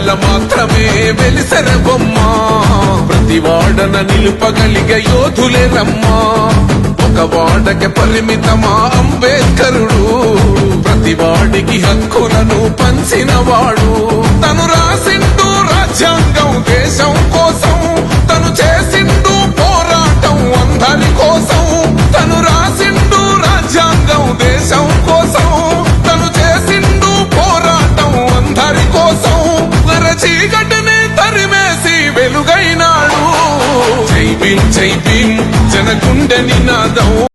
వాడల మాత్రమే వెలిసెర బొమ్మ ప్రతి వాడన నిలుపగలిగే యోధులే రమ్మా ఒక వాడకి పరిమితమా అంబేద్కరుడు ప్రతి వాడికి హక్కులను పంచిన వాడు తను రాసిండు రాజ్యాంగం దేశం కోసం తను చేసిండు పోరాటం అందరి కోసం తను రాసిండు రాజ్యాంగం దేశం కోసం తను చేసిండు పోరాటం అందరి కోసం చీకటిని తరిమేసి వెలుగైనాడు జై భీమ్ జనగుండె నినాదం